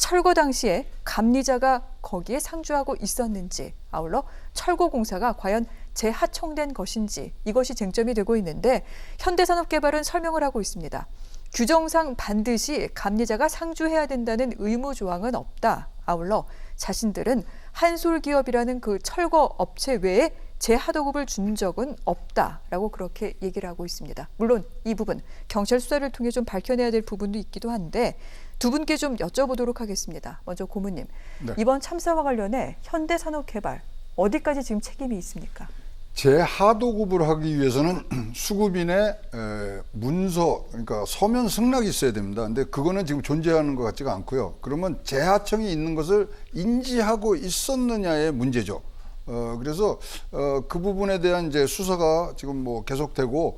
철거 당시에 감리자가 거기에 상주하고 있었는지, 아울러 철거공사가 과연 재하청된 것인지 이것이 쟁점이 되고 있는데 현대산업개발은 설명을 하고 있습니다. 규정상 반드시 감리자가 상주해야 된다는 의무 조항은 없다. 아울러 자신들은 한솔기업이라는 그 철거 업체 외에 재하도급을 준 적은 없다라고 그렇게 얘기를 하고 있습니다. 물론 이 부분 경찰 수사를 통해 좀 밝혀내야 될 부분도 있기도 한데 두 분께 좀 여쭤보도록 하겠습니다. 먼저 고문님, 네. 이번 참사와 관련해 현대산업개발 어디까지 지금 책임이 있습니까? 재하도급을 하기 위해서는 수급인의 문서, 그러니까 서면 승낙이 있어야 됩니다. 근데 그거는 지금 존재하는 것 같지가 않고요. 그러면 재하청이 있는 것을 인지하고 있었느냐의 문제죠. 그래서 그 부분에 대한 이제 수사가 지금 뭐 계속되고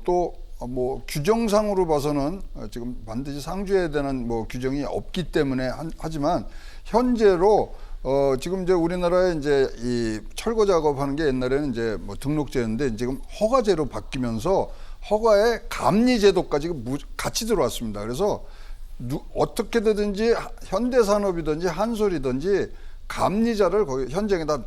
또 뭐 규정상으로 봐서는 지금 반드시 상주해야 되는 뭐 규정이 없기 때문에 하지만 현재로 지금 이제 우리나라에 이제 이 철거 작업하는 게 옛날에는 이제 뭐 등록제였는데 지금 허가제로 바뀌면서 허가에 감리제도까지 같이 들어왔습니다. 그래서 어떻게 되든지 현대산업이든지 한솔이든지 감리자를 거기 현장에다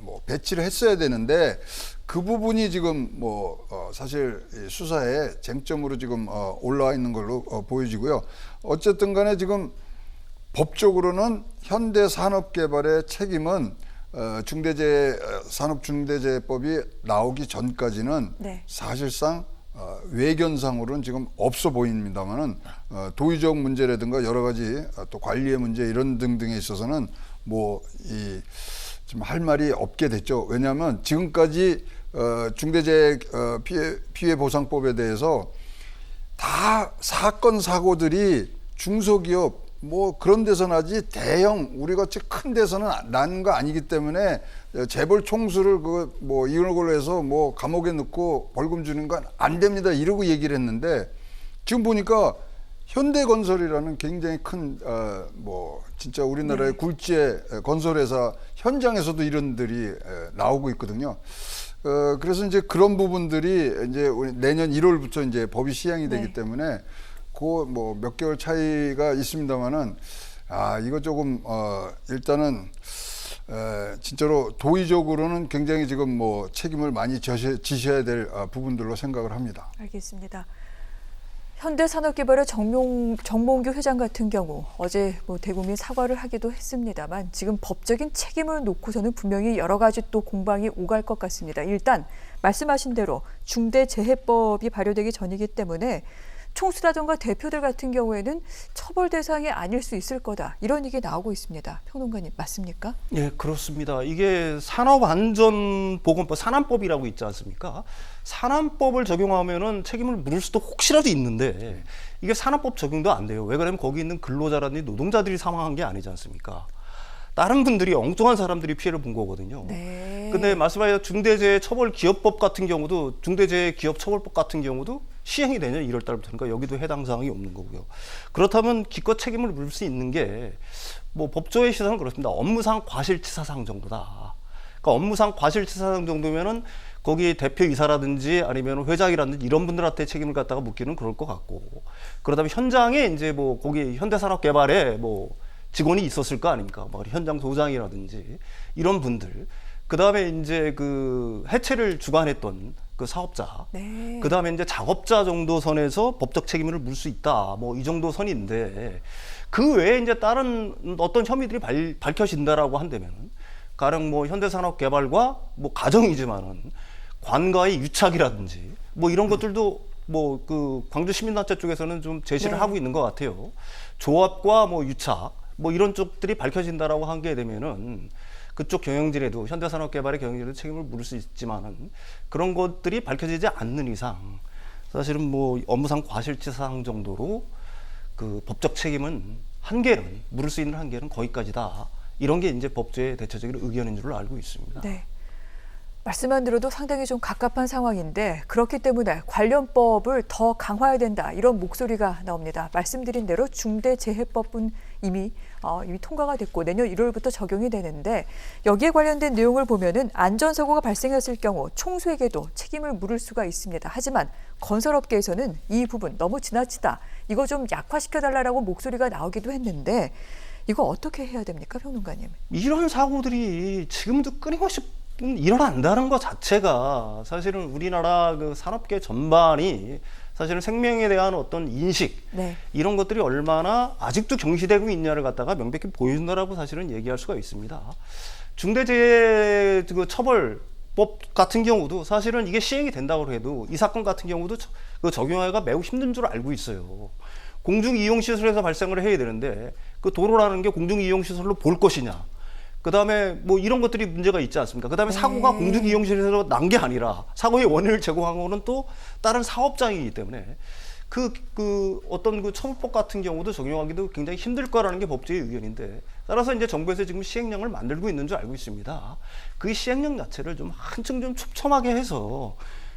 뭐 배치를 했어야 되는데 그 부분이 지금 뭐 사실 수사에 쟁점으로 지금 올라와 있는 걸로 보여지고요. 어쨌든 간에 지금 법적으로는 현대산업개발의 책임은 산업중대재해법이 나오기 전까지는 네. 사실상 외견상으로는 지금 없어 보입니다만은 도의적 문제라든가 여러 가지 또 관리의 문제 이런 등등에 있어서는 뭐 좀 할 말이 없게 됐죠. 왜냐하면 지금까지 중대재해 피해보상법에 대해서 다 사건 사고들이 중소기업 뭐 그런 데서 나지 대형 우리같이 큰 데서는 나는 거 아니기 때문에 재벌 총수를 그 뭐 이걸 걸로 해서 뭐 감옥에 넣고 벌금 주는 건 안 됩니다 이러고 얘기를 했는데 지금 보니까 현대건설이라는 굉장히 큰 뭐 진짜 우리나라의 네. 굴지의 건설회사 현장에서도 이런들이 나오고 있거든요. 그래서 이제 그런 부분들이 이제 내년 1월부터 이제 법이 시행이 되기 네. 때문에 그 뭐 몇 개월 차이가 있습니다만은 이거 조금 일단은 진짜로 도의적으로는 굉장히 지금 뭐 책임을 많이 지셔야 될 부분들로 생각을 합니다. 알겠습니다. 현대산업개발의 정몽규 회장 같은 경우 어제 뭐 대국민 사과를 하기도 했습니다만 지금 법적인 책임을 놓고서는 분명히 여러 가지 또 공방이 오갈 것 같습니다. 일단 말씀하신 대로 중대재해법이 발효되기 전이기 때문에 총수라든가 대표들 같은 경우에는 처벌 대상이 아닐 수 있을 거다. 이런 얘기 나오고 있습니다. 평론가님 맞습니까? 예, 그렇습니다. 이게 산업안전보건법, 산안법이라고 있지 않습니까? 산안법을 적용하면은 책임을 물을 수도 혹시라도 있는데 이게 산안법 적용도 안 돼요. 왜 그러면 거기 있는 근로자라든지 노동자들이 사망한 게 아니지 않습니까? 다른 분들이 엉뚱한 사람들이 피해를 본 거거든요. 네. 근데 말씀하신 중대재해처벌기업법 같은 경우도 중대재해기업처벌법 같은 경우도 시행이 내년 1월 달부터니까 여기도 해당 사항이 없는 거고요. 그렇다면 기껏 책임을 물을 수 있는 게 뭐 법조의 시선은 그렇습니다. 업무상 과실치사상 정도다. 그러니까 업무상 과실치사상 정도면은 거기 대표이사라든지 아니면 회장이라든지 이런 분들한테 책임을 갖다가 묻기는 그럴 것 같고 그러다면 현장에 이제 뭐 거기 현대산업개발에 뭐 직원이 있었을 거 아닙니까? 뭐 현장 소장이라든지 이런 분들. 그 다음에 이제 그 해체를 주관했던 그 사업자. 네. 그 다음에 이제 작업자 정도 선에서 법적 책임을 물 수 있다. 뭐 이 정도 선인데 그 외에 이제 다른 어떤 혐의들이 밝혀진다라고 한다면 가령 뭐 현대산업개발과 뭐 가정이지만은 관가의 유착이라든지 뭐 이런 것들도 뭐 그 광주시민단체 쪽에서는 좀 제시를 네. 하고 있는 것 같아요. 조합과 뭐 유착 뭐 이런 쪽들이 밝혀진다라고 하게 되면은 그쪽 경영진에도 현대산업개발의 경영진에도 책임을 물을 수 있지만은 그런 것들이 밝혀지지 않는 이상 사실은 뭐 업무상 과실치사상 정도로 그 법적 책임은 한계는 물을 수 있는 한계는 거기까지다. 이런 게 이제 법조의 대체적인 의견인 줄로 알고 있습니다. 네. 말씀만 들어도 상당히 좀 갑갑한 상황인데 그렇기 때문에 관련법을 더 강화해야 된다 이런 목소리가 나옵니다. 말씀드린 대로 중대재해법은 이미 통과가 됐고 내년 1월부터 적용이 되는데 여기에 관련된 내용을 보면은 안전사고가 발생했을 경우 총수에게도 책임을 물을 수가 있습니다. 하지만 건설업계에서는 이 부분 너무 지나치다. 이거 좀 약화시켜달라고 목소리가 나오기도 했는데 이거 어떻게 해야 됩니까, 평론가님? 이런 사고들이 지금도 끊임없이 일어난다는 것 자체가 사실은 우리나라 그 산업계 전반이 사실은 생명에 대한 어떤 인식 네. 이런 것들이 얼마나 아직도 경시되고 있냐를 갖다가 명백히 보여준다라고 사실은 얘기할 수가 있습니다. 중대재해처벌법 같은 경우도 사실은 이게 시행이 된다고 해도 이 사건 같은 경우도 그 적용하기가 매우 힘든 줄 알고 있어요. 공중이용시설에서 발생을 해야 되는데 그 도로라는 게 공중이용시설로 볼 것이냐. 그 다음에 뭐 이런 것들이 문제가 있지 않습니까? 그 다음에 사고가 공중이용시설에서 난 게 아니라 사고의 원인을 제공한 거는 또 다른 사업장이기 때문에 그 어떤 그 처벌법 같은 경우도 적용하기도 굉장히 힘들 거라는 게 법조의 의견인데 따라서 이제 정부에서 지금 시행령을 만들고 있는 줄 알고 있습니다. 그 시행령 자체를 좀 한층 좀 촘촘하게 해서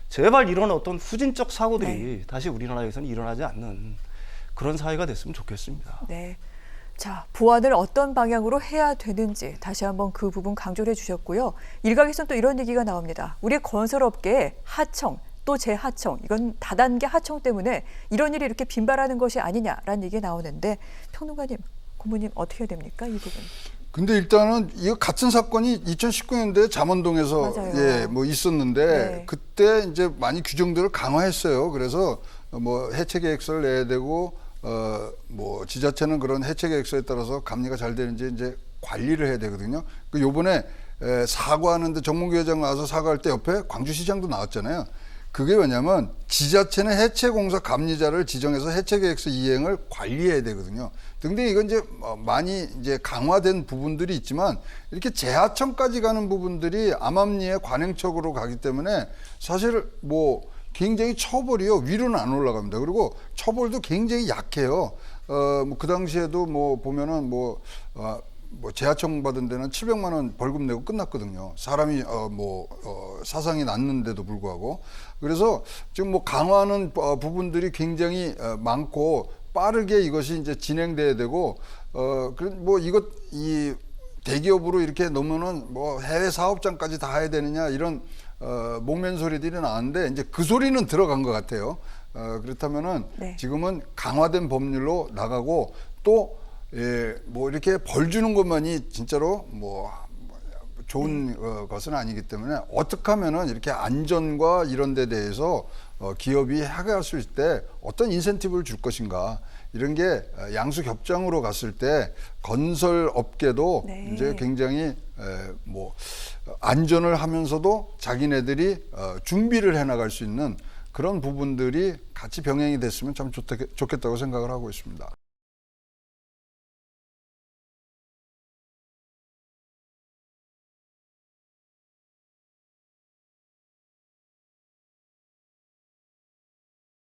제발 이런 어떤 후진적 사고들이 다시 우리나라에서는 일어나지 않는 그런 사회가 됐으면 좋겠습니다. 네. 자, 보완을 어떤 방향으로 해야 되는지 다시 한번 그 부분 강조를 해주셨고요. 일각에서는 또 이런 얘기가 나옵니다. 우리 건설업계의 하청, 또 재하청, 이건 다단계 하청 때문에 이런 일이 이렇게 빈발하는 것이 아니냐라는 얘기가 나오는데 평론가님, 고모님 어떻게 해야 됩니까, 이 부분? 근데 일단은 이거 같은 사건이 2019년도에 잠원동에서 맞아요. 뭐 있었는데 네. 그때 이제 많이 규정들을 강화했어요. 그래서 뭐 해체 계획서를 내야 되고 뭐 지자체는 그런 해체 계획서에 따라서 감리가 잘 되는지 이제 관리를 해야 되거든요. 그 요번에 사과하는데 정몽규 회장 나와서 사과할 때 옆에 광주시장도 나왔잖아요. 그게 왜냐면 지자체는 해체공사 감리자를 지정해서 해체계획서 이행을 관리해야 되거든요. 근데 이건 이제 많이 이제 강화된 부분들이 있지만 이렇게 재하청까지 가는 부분들이 암암리의 관행척으로 가기 때문에 사실 뭐 굉장히 처벌이요 위로는 안 올라갑니다. 그리고 처벌도 굉장히 약해요. 뭐 그 당시에도 뭐 보면은 뭐 재하청 받은 데는 700만 원 벌금 내고 끝났거든요. 사람이 사상이 났는데도 불구하고. 그래서 지금 뭐 강화하는 부분들이 굉장히 많고 빠르게 이것이 이제 진행돼야 되고 뭐 이 대기업으로 이렇게 넣으면은 뭐 해외 사업장까지 다 해야 되느냐 이런 목면 소리들이 나왔는데 이제 그 소리는 들어간 것 같아요. 그렇다면은 지금은 강화된 법률로 나가고 또 뭐 이렇게 벌 주는 것만이 진짜로 뭐 좋은 것은 아니기 때문에 어떻게 하면은 이렇게 안전과 이런 데 대해서 기업이 하게 수 있을 때 어떤 인센티브를 줄 것인가 이런 게 양수 겹장으로 갔을 때 건설 업계도 이제 굉장히 뭐 안전을 하면서도 자기네들이 준비를 해 나갈 수 있는 그런 부분들이 같이 병행이 됐으면 참 좋겠다고 생각을 하고 있습니다.